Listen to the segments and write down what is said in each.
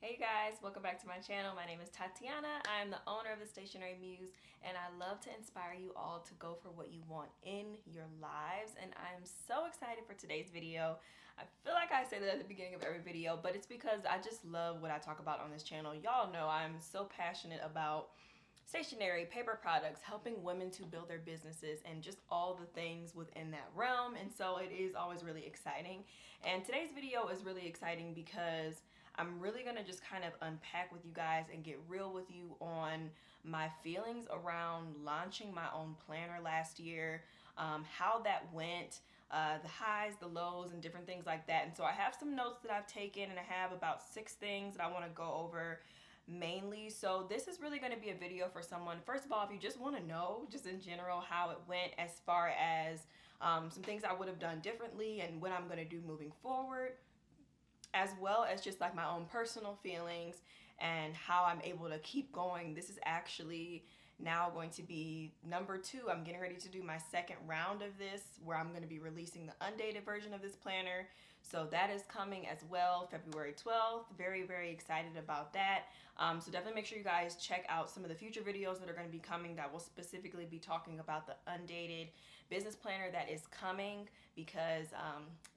Hey guys, welcome back to my channel. My name is Tatiana. I am the owner of the Stationery Muse, and I love to inspire you all to go for what you want in your lives. And I'm so excited for today's video. I feel like I say that at the beginning of every video, but it's because I just love what I talk about on this channel. Y'all know I'm so passionate about stationery, paper products, helping women to build their businesses, and just all the things within that realm. And so it is always really exciting. And today's video is really exciting because I'm really gonna just kind of unpack with you guys and get real with you on my feelings around launching my own planner last year, how that went, the highs, the lows, and different things like that. And so I have some notes that I've taken, and I have about 6 things that I want to go over mainly. So this is really going to be a video for someone, first of all, if you just want to know just in general how it went, as far as some things I would have done differently and what I'm going to do moving forward, as well as just like my own personal feelings and how I'm able to keep going. This is actually now going to be number 2. I'm getting ready to do my second round of this, where I'm going to be releasing the undated version of this planner. So that is coming as well, February 12th. Very, very excited about that. So definitely make sure you guys check out some of the future videos that are going to be coming that will specifically be talking about the undated business planner that is coming, because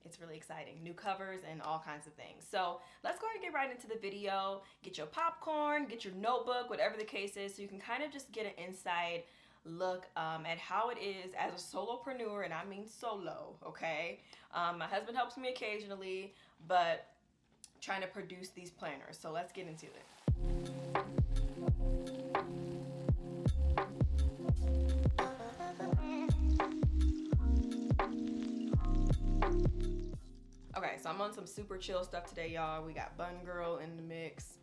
it's really exciting. New covers and all kinds of things. So let's go ahead and get right into the video. Get your popcorn, get your notebook, whatever the case is, so you can kind of just get an inside look at how it is as a solopreneur, and I mean solo, okay? My husband helps me occasionally, but trying to produce these planners. So let's get into it. Okay, so I'm on some super chill stuff today, y'all. We got Bun Girl in the mix.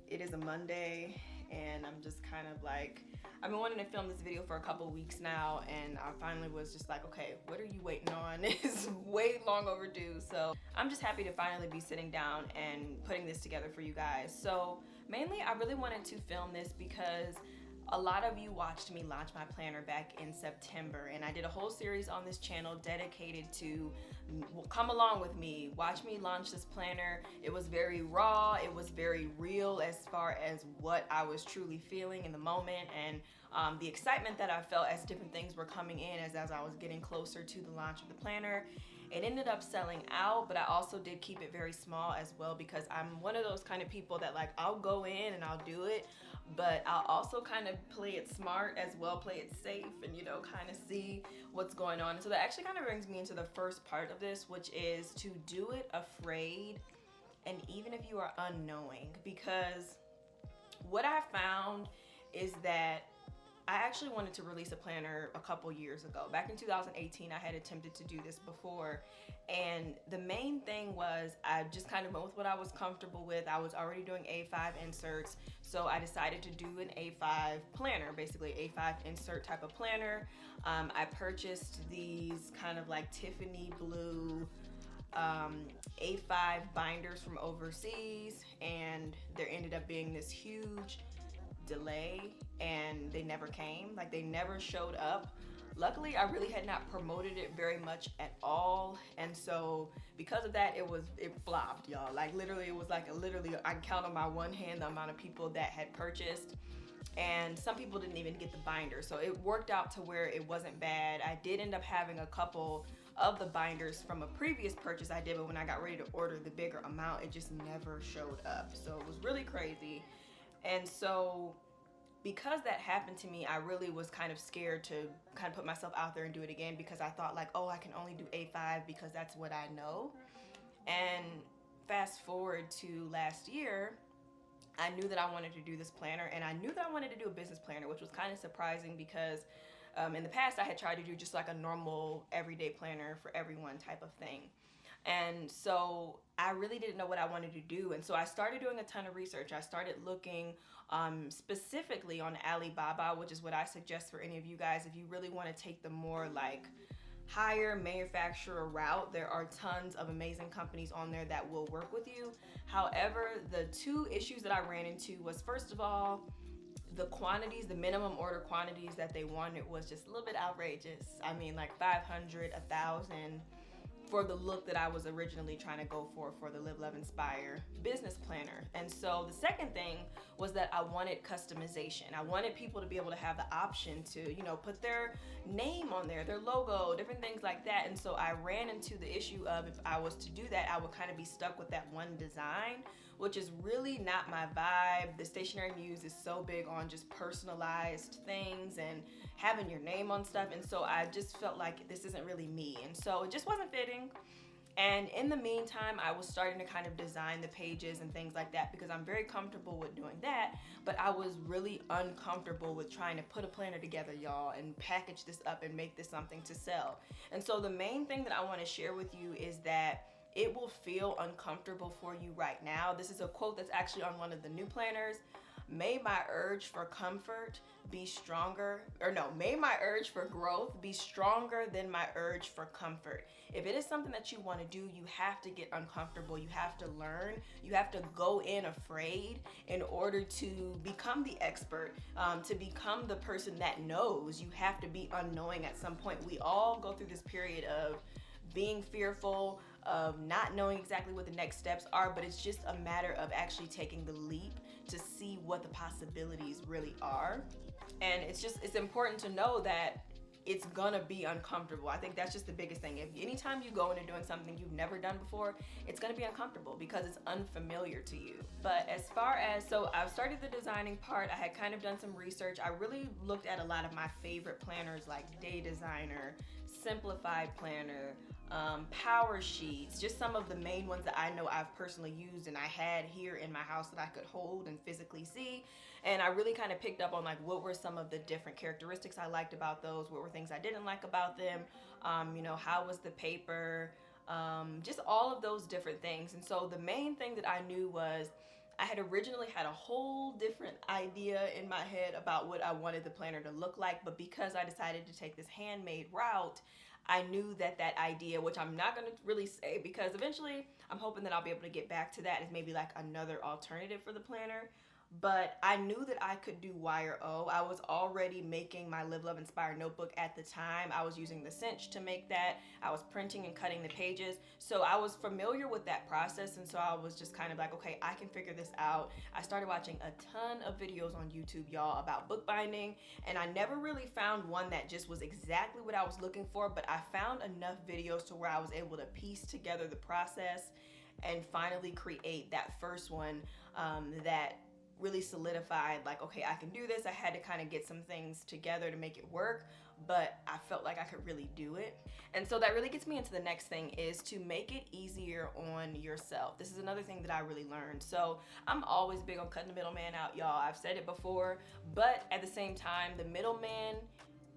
It is a Monday, and I'm just kind of like, I've been wanting to film this video for a couple weeks now, and I finally was just like, okay, what are you waiting on? It's way long overdue. So I'm just happy to finally be sitting down and putting this together for you guys. So mainly I really wanted to film this because a lot of you watched me launch my planner back in September, and I did a whole series on this channel dedicated to come along with me, watch me launch this planner. It was very raw, it was very real as far as what I was truly feeling in the moment, and the excitement that I felt as different things were coming in as I was getting closer to the launch of the planner. It ended up selling out, but I also did keep it very small as well, because I'm one of those kind of people that, like, I'll go in and I'll do it, but I'll also kind of play it smart as well, play it safe, and, you know, kind of see what's going on. And so that actually kind of brings me into the first part of this, which is to do it afraid, and even if you are unknowing, because what I found is that I actually wanted to release a planner a couple years ago. Back in 2018, I had attempted to do this before, and the main thing was I just kind of went with what I was comfortable with. I was already doing A5 inserts, so I decided to do an A5 planner, basically A5 insert type of planner. I purchased these kind of like Tiffany blue A5 binders from overseas, and there ended up being this huge delay, and they never came. Like, they never showed up. Luckily, I really had not promoted it very much at all, and so because of that, it flopped, y'all. Like, literally, it was like literally I can count on my one hand the amount of people that had purchased, and some people didn't even get the binder. So it worked out to where it wasn't bad. I did end up having a couple of the binders from a previous purchase I did, but when I got ready to order the bigger amount, it just never showed up. So it was really crazy. And so because that happened to me, I really was kind of scared to kind of put myself out there and do it again, because I thought, like, oh, I can only do A5 because that's what I know. And fast forward to last year, I knew that I wanted to do this planner, and I knew that I wanted to do a business planner, which was kind of surprising because in the past I had tried to do just like a normal everyday planner for everyone type of thing. And so I really didn't know what I wanted to do. And so I started doing a ton of research. I started looking specifically on Alibaba, which is what I suggest for any of you guys if you really want to take the more like higher manufacturer route. There are tons of amazing companies on there that will work with you. However, the 2 issues that I ran into was, first of all, the quantities, the minimum order quantities that they wanted was just a little bit outrageous. I mean, like 500, 1,000. for the look that I was originally trying to go for the Live, Love, Inspire business planner. And so the second thing was that I wanted customization. I wanted people to be able to have the option to, you know, put their name on there, their logo, different things like that. And so I ran into the issue of, if I was to do that, I would kind of be stuck with that one design, which is really not my vibe. The Stationery Muse is so big on just personalized things and having your name on stuff, and so I just felt like this isn't really me, and so it just wasn't fitting. And in the meantime, I was starting to kind of design the pages and things like that, because I'm very comfortable with doing that, but I was really uncomfortable with trying to put a planner together, y'all, and package this up and make this something to sell. And so the main thing that I want to share with you is that it will feel uncomfortable for you right now. This is a quote that's actually on one of the new planners. May my urge for comfort be stronger, or no, may my urge for growth be stronger than my urge for comfort. If it is something that you want to do, you have to get uncomfortable. You have to learn. You have to go in afraid in order to become the expert, to become the person that knows. You have to be unknowing at some point. We all go through this period of being fearful, of not knowing exactly what the next steps are, but it's just a matter of actually taking the leap to see what the possibilities really are. And it's important to know that it's gonna be uncomfortable. I think that's just the biggest thing. If anytime you go into doing something you've never done before, it's gonna be uncomfortable because it's unfamiliar to you. But as far as, so I've started the designing part, I had kind of done some research. I really looked at a lot of my favorite planners like Day Designer, Simplified Planner, Power Sheets, just some of the main ones that I know I've personally used and I had here in my house that I could hold and physically see. And I really kind of picked up on like what were some of the different characteristics I liked about those, what were things I didn't like about them, you know, how was the paper, just all of those different things. And so the main thing that I knew was I had originally had a whole different idea in my head about what I wanted the planner to look like, but because I decided to take this handmade route, I knew that that idea, which I'm not going to really say because eventually I'm hoping that I'll be able to get back to that as maybe like another alternative for the planner. But I knew that I could do wire O. I was already making my Live, Love, Inspire notebook at the time. I was using the cinch to make that. I was printing and cutting the pages. So I was familiar with that process. And so I was just kind of like, okay, I can figure this out. I started watching a ton of videos on YouTube, y'all, about bookbinding. And I never really found one that just was exactly what I was looking for. But I found enough videos to where I was able to piece together the process and finally create that first one that really solidified like, okay, I can do this. I had to kind of get some things together to make it work, but I felt like I could really do it. And so that really gets me into the next thing, is to make it easier on yourself. This is another thing that I really learned. So I'm always big on cutting the middleman out, y'all. I've said it before, but at the same time, the middleman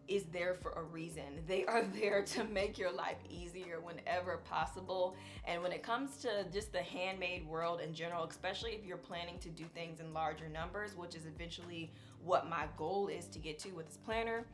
is there for a reason. They are there to make your life easier whenever possible. And when it comes to just the handmade world in general, especially if you're planning to do things in larger numbers, which is eventually what my goal is to get to with this planner,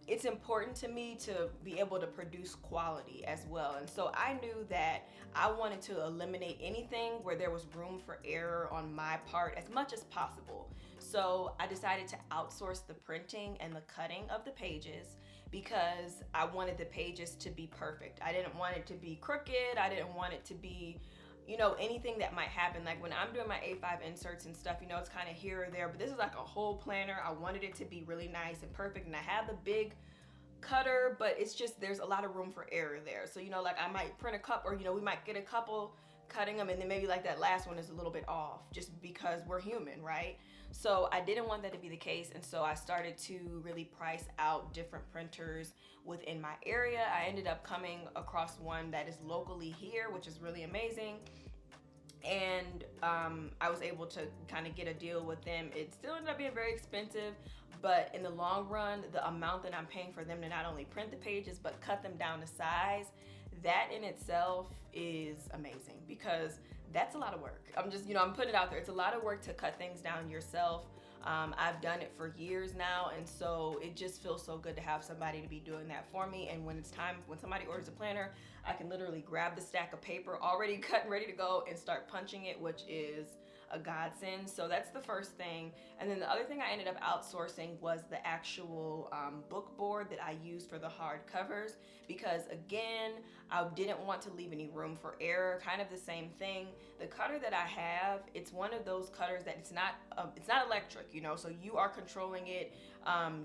it's important to me to be able to produce quality as well. And so I knew that I wanted to eliminate anything where there was room for error on my part as much as possible. So I decided to outsource the printing and the cutting of the pages because I wanted the pages to be perfect. I didn't want it to be crooked. I didn't want it to be, you know, anything that might happen. Like when I'm doing my A5 inserts and stuff, you know, it's kind of here or there, but this is like a whole planner. I wanted it to be really nice and perfect. And I have the big cutter, but it's just, there's a lot of room for error there. So, you know, like I might print a cup, or, you know, we might get a couple cutting them and then maybe like that last one is a little bit off just because we're human, right? So I didn't want that to be the case, and so I started to really price out different printers within my area. I ended up coming across one that is locally here, which is really amazing. And I was able to kind of get a deal with them. It still ended up being very expensive, but in the long run, the amount that I'm paying for them to not only print the pages, but cut them down to size, that in itself is amazing because that's a lot of work. I'm just, you know, I'm putting it out there. It's a lot of work to cut things down yourself. I've done it for years now, and so it just feels so good to have somebody to be doing that for me. And when it's time, when somebody orders a planner, I can literally grab the stack of paper already cut and ready to go and start punching it, which is a godsend. So that's the first thing. And then the other thing I ended up outsourcing was the actual book board that I use for the hard covers, because again, I didn't want to leave any room for error. Kind of the same thing. The cutter that I have, it's one of those cutters that it's not electric, you know, so you are controlling it.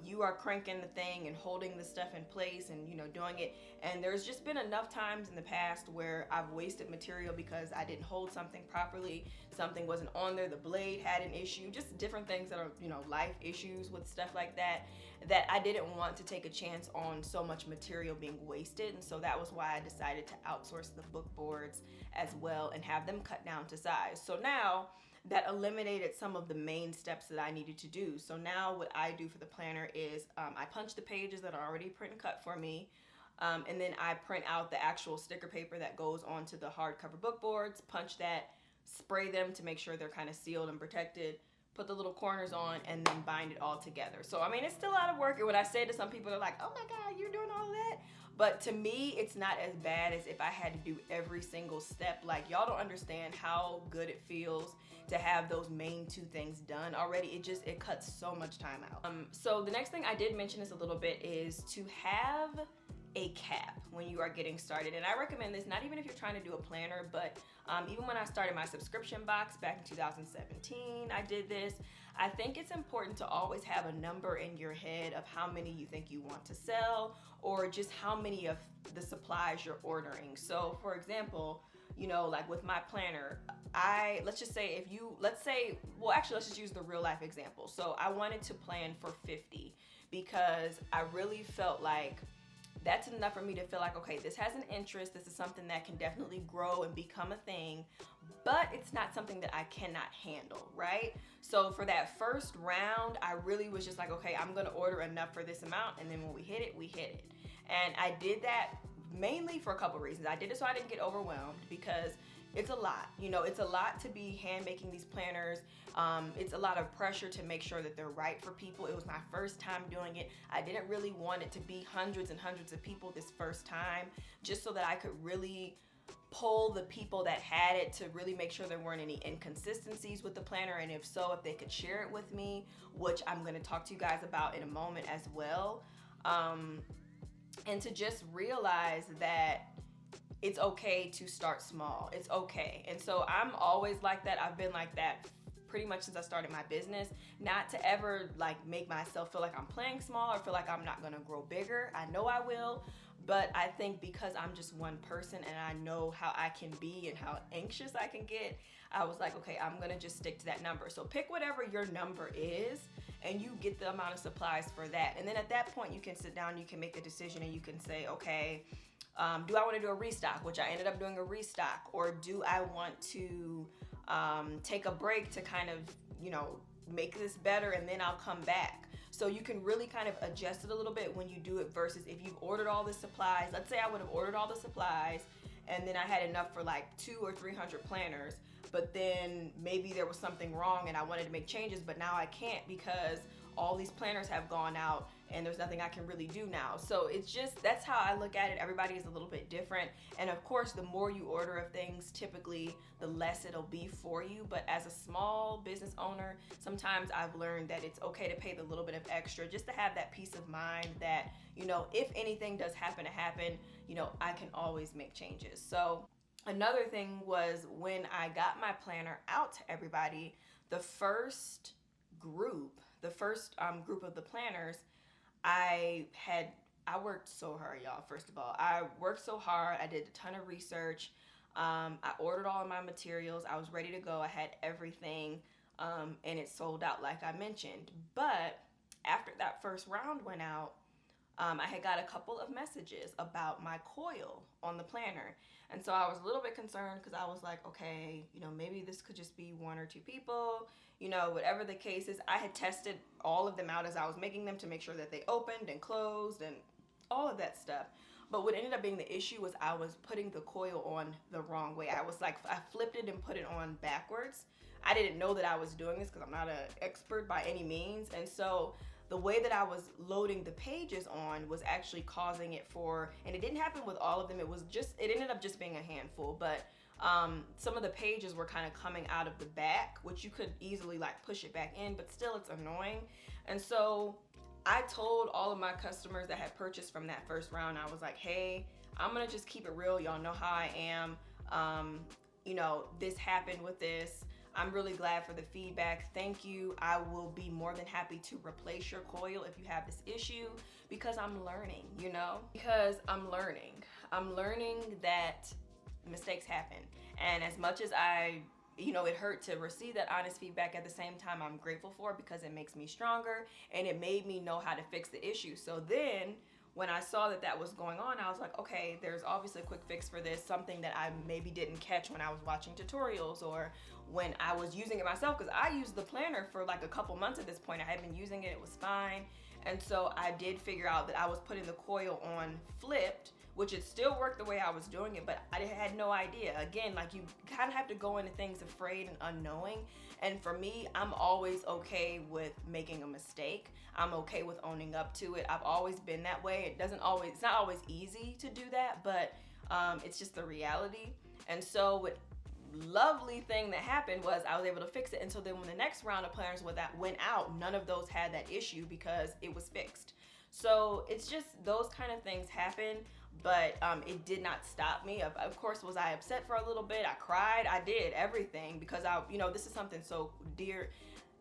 You are cranking the thing and holding the stuff in place and, you know, doing it. And there's just been enough times in the past where I've wasted material because I didn't hold something properly, something wasn't on there, the blade had an issue, just different things that are, you know, life issues with stuff like that, that I didn't want to take a chance on so much material being wasted. And so that was why I decided to outsource the book boards as well and have them cut down to size. So now that eliminated some of the main steps that I needed to do. So now what I do for the planner is I punch the pages that are already print and cut for me, and then I print out the actual sticker paper that goes onto the hardcover book boards, punch that, spray them to make sure they're kind of sealed and protected, put the little corners on, and then bind it all together. So I mean, it's still a lot of work, and when I say to some people, they're like, oh my God, you're doing all of that? But to me, it's not as bad as if I had to do every single step. Like, y'all don't understand how good it feels to have those main two things done already. It cuts so much time out. So the next thing I did mention this a little bit is to have a cap when you are getting started. And I recommend this not even if you're trying to do a planner, but even when I started my subscription box back in 2017, I did this. I think it's important to always have a number in your head of how many you think you want to sell, or just how many of the supplies you're ordering. So for example, you know, like with my planner, let's just use the real life example. So I wanted to plan for 50 because I really felt like that's enough for me to feel like, okay, this has an interest, this is something that can definitely grow and become a thing, but it's not something that I cannot handle, right? So for that first round, I really was just like, okay, I'm gonna order enough for this amount, and then when we hit it, we hit it. And I did that mainly for a couple reasons. I did it so I didn't get overwhelmed, because it's a lot, you know, it's a lot to be hand making these planners. It's a lot of pressure to make sure that they're right for people. It was my first time doing it. I didn't really want it to be hundreds and hundreds of people this first time, just so that I could really poll the people that had it to really make sure there weren't any inconsistencies with the planner, and if so, if they could share it with me, which I'm going to talk to you guys about in a moment as well. And to just realize that it's okay to start small. It's okay. And so I'm always like that. I've been like that pretty much since I started my business, not to ever like make myself feel like I'm playing small or feel like I'm not gonna grow bigger. I know I will, but I think because I'm just one person and I know how I can be and how anxious I can get, I was like, okay, I'm gonna just stick to that number. So pick whatever your number is and you get the amount of supplies for that. And then at that point you can sit down, you can make the decision, and you can say, okay, do I want to do a restock, which I ended up doing a restock, or do I want to take a break to kind of, you know, make this better and then I'll come back. So you can really kind of adjust it a little bit when you do it versus if you've ordered all the supplies. Let's say I would have ordered all the supplies and then I had enough for like 200 or 300 planners, but then maybe there was something wrong and I wanted to make changes, but now I can't because all these planners have gone out and there's nothing I can really do now. So it's just, that's how I look at it. Everybody is a little bit different. And of course, the more you order of things, typically the less it'll be for you. But as a small business owner, sometimes I've learned that it's okay to pay the little bit of extra just to have that peace of mind that, you know, if anything does happen to happen, you know, I can always make changes. So another thing was when I got my planner out to everybody, the first group of the planners, I worked so hard, y'all. First of all, I worked so hard. I did a ton of research. I ordered all of my materials. I was ready to go. I had everything, and it sold out like I mentioned. But after that first round went out, I had got a couple of messages about my coil on the planner. And so I was a little bit concerned because I was like, okay, you know, maybe this could just be 1 or 2 people, you know, whatever the case is. I had tested all of them out as I was making them to make sure that they opened and closed and all of that stuff. But what ended up being the issue was I was putting the coil on the wrong way. I flipped it and put it on backwards. I didn't know that I was doing this because I'm not an expert by any means. And so the way that I was loading the pages on was actually causing it and it didn't happen with all of them. It ended up just being a handful, but some of the pages were kind of coming out of the back, which you could easily like push it back in, but still it's annoying. And so I told all of my customers that had purchased from that first round, I was like, hey, I'm gonna just keep it real. Y'all know how I am. You know, this happened with this. I'm really glad for the feedback. Thank you. I will be more than happy to replace your coil if you have this issue, because I'm learning, you know, because I'm learning. I'm learning that mistakes happen. And as much as you know, it hurt to receive that honest feedback, at the same time, I'm grateful for it because it makes me stronger and it made me know how to fix the issue. So then when I saw that that was going on, I was like, okay, there's obviously a quick fix for this, something that I maybe didn't catch when I was watching tutorials or when I was using it myself, because I used the planner for like a couple months at this point. I had been using it, it was fine. And so I did figure out that I was putting the coil on flipped, which it still worked the way I was doing it, but I had no idea. Again, like, you kind of have to go into things afraid and unknowing. And for me, I'm always okay with making a mistake. I'm okay with owning up to it. I've always been that way. It's not always easy to do that, but it's just the reality. And so what lovely thing that happened was I was able to fix it. And so then when the next round of planners went out, none of those had that issue because it was fixed. So it's just those kind of things happen. But it did not stop me. Of course, was I upset for a little bit? I cried. I did everything because you know, this is something so dear.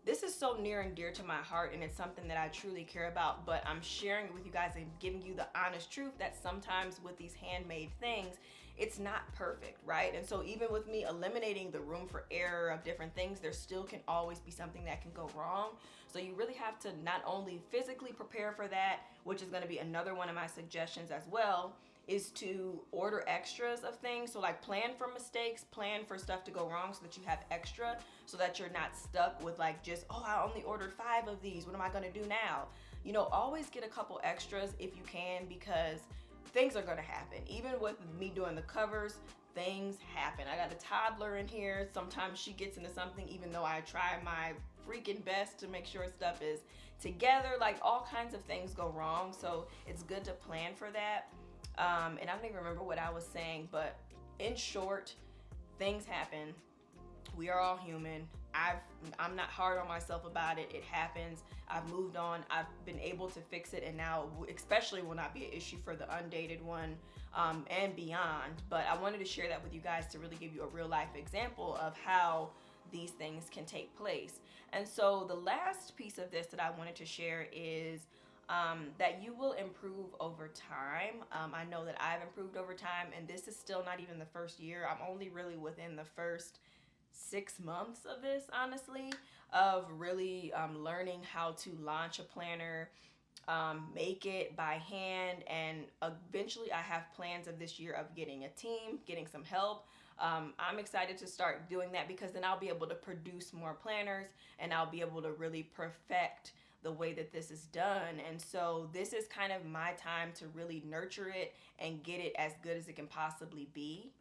This is so near and dear to my heart, and it's something that I truly care about. But I'm sharing it with you guys and giving you the honest truth that sometimes with these handmade things, it's not perfect, right? And so even with me eliminating the room for error of different things, there still can always be something that can go wrong. So you really have to not only physically prepare for that, which is going to be another one of my suggestions as well, is to order extras of things. So like, plan for mistakes, plan for stuff to go wrong so that you have extra, so that you're not stuck with like just, oh, I only ordered 5 of these. What am I going to do now? You know, always get a couple extras if you can, because things are going to happen. Even with me doing the covers, things happen. I got a toddler in here. Sometimes she gets into something even though I try my freaking best to make sure stuff is together. Like, all kinds of things go wrong. So it's good to plan for that. And I don't even remember what I was saying, but in short, things happen. We are all human. I'm not hard on myself about it. It happens. I've moved on. I've been able to fix it, and now especially will not be an issue for the undated one and beyond. But I wanted to share that with you guys to really give you a real life example of how these things can take place. And so the last piece of this that I wanted to share is that you will improve over time. I know that I've improved over time, and this is still not even the first year. I'm only really within the first 6 months of this, honestly, of really learning how to launch a planner, make it by hand, and eventually I have plans of this year of getting a team, getting some help. I'm excited to start doing that, because then I'll be able to produce more planners and I'll be able to really perfect the way that this is done. And so this is kind of my time to really nurture it and get it as good as it can possibly be.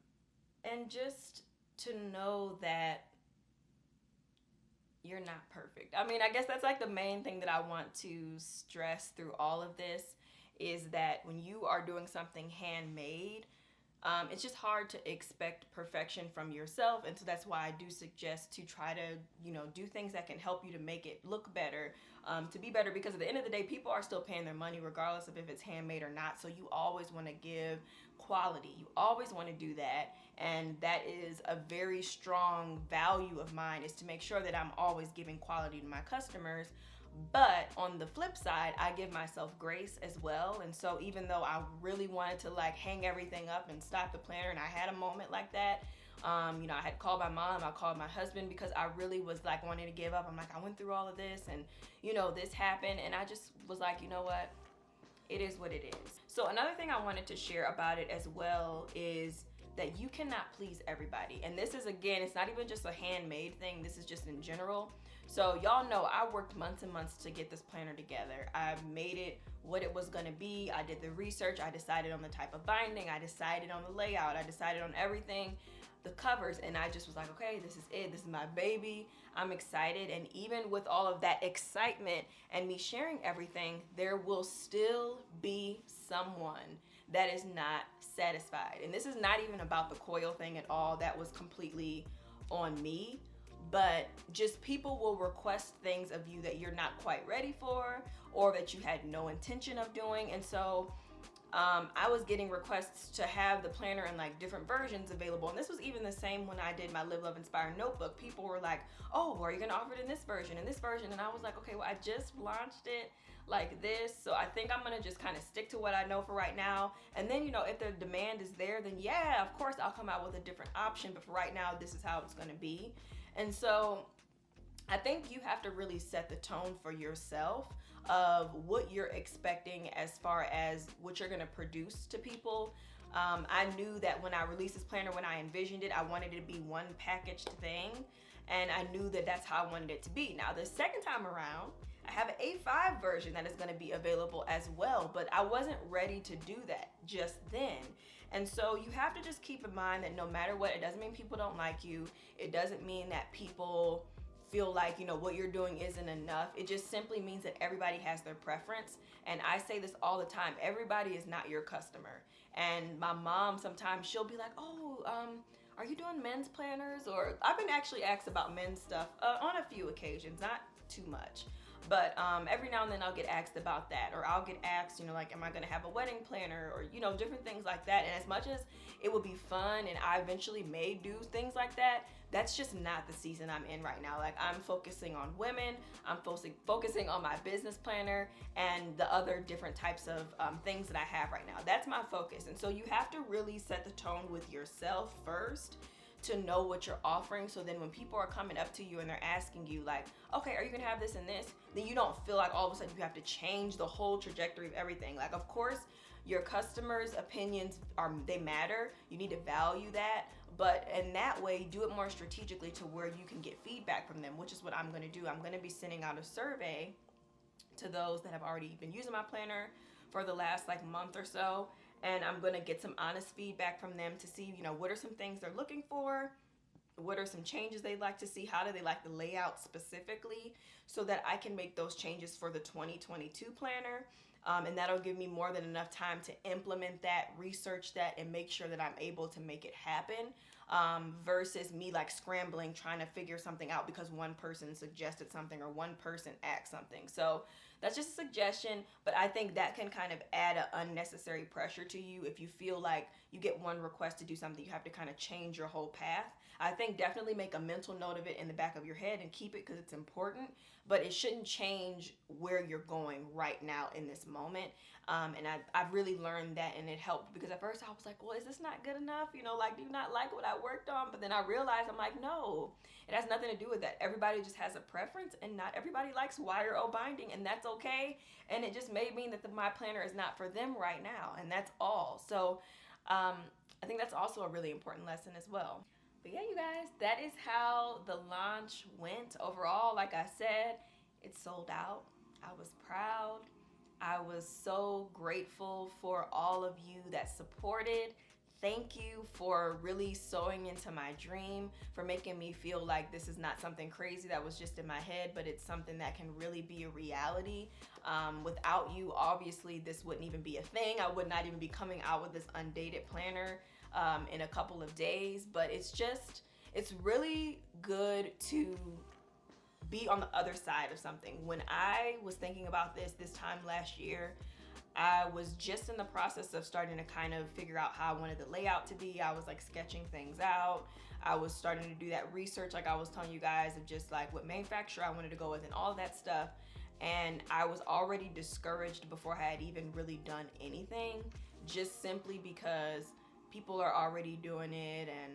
And just to know that you're not perfect. I mean, I guess that's like the main thing that I want to stress through all of this, is that when you are doing something handmade, it's just hard to expect perfection from yourself. And so that's why I do suggest to try to, you know, do things that can help you to make it look better, to be better, because at the end of the day, people are still paying their money regardless of if it's handmade or not. So you always want to give quality. You always want to do that. And that is a very strong value of mine, is to make sure that I'm always giving quality to my customers. But on the flip side, I give myself grace as well. And so even though I really wanted to like hang everything up and stop the planner, and I had a moment like that, you know, I had called my mom, I called my husband, because I really was like wanting to give up. I'm like, I went through all of this, and you know, this happened, and I just was like, you know what? It is what it is. So another thing I wanted to share about it as well is that you cannot please everybody. And this is, again, it's not even just a handmade thing. This is just in general. So y'all know I worked months and months to get this planner together. I made it what it was gonna be. I did the research. I decided on the type of binding. I decided on the layout. I decided on everything, the covers, and I just was like, okay, this is it. This is my baby. I'm excited. And even with all of that excitement and me sharing everything, there will still be someone that is not satisfied. And this is not even about the coil thing at all. That was completely on me. But just people will request things of you that you're not quite ready for, or that you had no intention of doing. And so I was getting requests to have the planner in like different versions available. And this was even the same when I did my Live, Love, Inspire notebook. People were like, oh, are you gonna offer it in this version, in this version? And I was like, okay, well, I just launched it like this. So I think I'm gonna just kind of stick to what I know for right now. And then, you know, if the demand is there, then yeah, of course I'll come out with a different option. But for right now, this is how it's gonna be. And so I think you have to really set the tone for yourself of what you're expecting as far as what you're going to produce to people. I knew that when I released this planner, when I envisioned it, I wanted it to be one packaged thing, and I knew that that's how I wanted it to be. Now, the second time around, I have an A5 version that is going to be available as well, but I wasn't ready to do that just then. And so you have to just keep in mind that no matter what, it doesn't mean people don't like you. It doesn't mean that people feel like, you know, what you're doing isn't enough. It just simply means that everybody has their preference. And I say this all the time, everybody is not your customer. And my mom, sometimes she'll be like, oh, are you doing men's planners? Or I've been actually asked about men's stuff on a few occasions, not too much. But every now and then I'll get asked about that, or I'll get asked, you know, like, am I gonna have a wedding planner, or, you know, different things like that. And as much as it would be fun and I eventually may do things like that, that's just not the season I'm in right now. Like, I'm focusing on women, I'm focusing on my business planner and the other different types of things that I have right now. That's my focus. And so you have to really set the tone with yourself first to know what you're offering, so then when people are coming up to you and they're asking you like, okay, are you gonna have this and this, then you don't feel like all of a sudden you have to change the whole trajectory of everything. Like, of course your customers' opinions they matter, you need to value that, but in that way do it more strategically to where you can get feedback from them, which is what I'm gonna do. I'm gonna be sending out a survey to those that have already been using my planner for the last like month or so, and I'm gonna get some honest feedback from them to see, you know, what are some things they're looking for, what are some changes they'd like to see, how do they like the layout specifically, so that I can make those changes for the 2022 planner. And that'll give me more than enough time to implement that, research that, and make sure that I'm able to make it happen, versus me like scrambling trying to figure something out because one person suggested something or one person asked something. So that's just a suggestion, but I think that can kind of add an unnecessary pressure to you if you feel like you get one request to do something, you have to kind of change your whole path. I think definitely make a mental note of it in the back of your head and keep it because it's important, but it shouldn't change where you're going right now in this moment. And I've really learned that, and it helped, because at first I was like, well, is this not good enough? You know, like, do you not like what I worked on? But then I realized, I'm like, no, it has nothing to do with that. Everybody just has a preference, and not everybody likes wire O binding, and that's okay. And it just may mean that my planner is not for them right now, and that's all. So I think that's also a really important lesson as well. But yeah, you guys, that is how the launch went overall. Like I said, it sold out. I was proud. I was so grateful for all of you that supported. Thank you for really sewing into my dream, for making me feel like this is not something crazy that was just in my head, but it's something that can really be a reality. Without you, obviously, this wouldn't even be a thing. I would not even be coming out with this undated planner in a couple of days, but it's really good to be on the other side of something. When I was thinking about this time last year, I was just in the process of starting to kind of figure out how I wanted the layout to be. I was like sketching things out. I was starting to do that research, like I was telling you guys, of just like what manufacturer I wanted to go with and all that stuff. And I was already discouraged before I had even really done anything, just simply because people are already doing it, and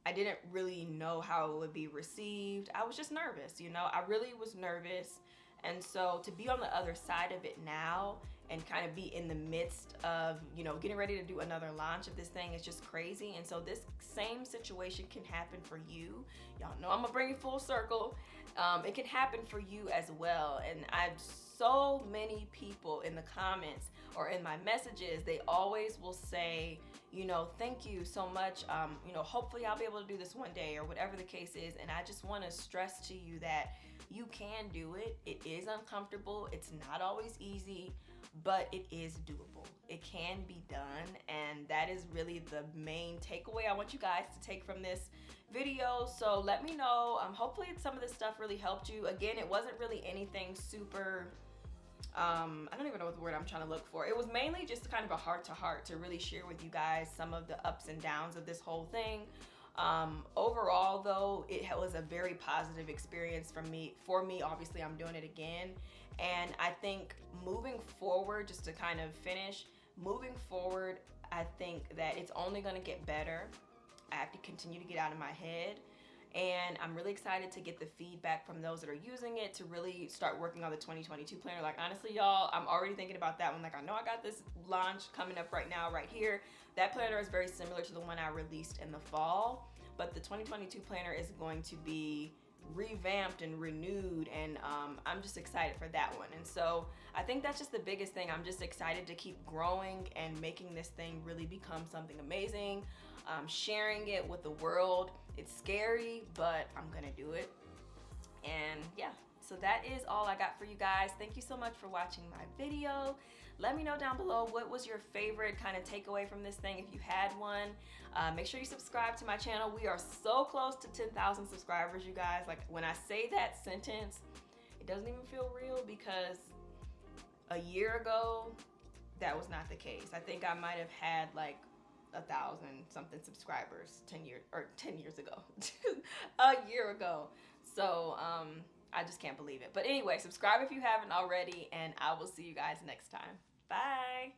I didn't really know how it would be received. I was just nervous, you know, I really was nervous. And so to be on the other side of it now and kind of be in the midst of, you know, getting ready to do another launch of this thing is just crazy. And so this same situation can happen for you. Y'all know I'm gonna bring it full circle. It can happen for you as well. And I've so many people in the comments or in my messages, they always will say, you know, thank you so much. You know, hopefully I'll be able to do this one day, or whatever the case is. And I just want to stress to you that you can do it. It is uncomfortable. It's not always easy, but it is doable. It can be done, and that is really the main takeaway I want you guys to take from this video. So let me know. Hopefully some of this stuff really helped you. Again, it wasn't really anything super, I don't even know what the word I'm trying to look for. It was mainly just kind of a heart-to-heart to really share with you guys some of the ups and downs of this whole thing. Overall though, it was a very positive experience for me. Obviously I'm doing it again, and I think moving forward, just to kind of finish, moving forward, I think that it's only going to get better. I have to continue to get out of my head, and I'm really excited to get the feedback from those that are using it to really start working on the 2022 planner. Like, honestly, y'all, I'm already thinking about that one. Like, I know I got this launch coming up right now, right here. That planner is very similar to the one I released in the fall, but the 2022 planner is going to be revamped and renewed, and I'm just excited for that one. And so I think that's just the biggest thing. I'm just excited to keep growing and making this thing really become something amazing. Sharing it with the world. It's scary, but I'm gonna do it. And yeah, so that is all I got for you guys. Thank you so much for watching my video. Let me know down below what was your favorite kind of takeaway from this thing, if you had one. Make sure you subscribe to my channel. We are so close to 10,000 subscribers, you guys. Like, when I say that sentence, it doesn't even feel real, because a year ago, that was not the case. I think I might have had like 1,000 something subscribers 10 years ago, a year ago. So I just can't believe it. But anyway, subscribe if you haven't already, and I will see you guys next time. Bye.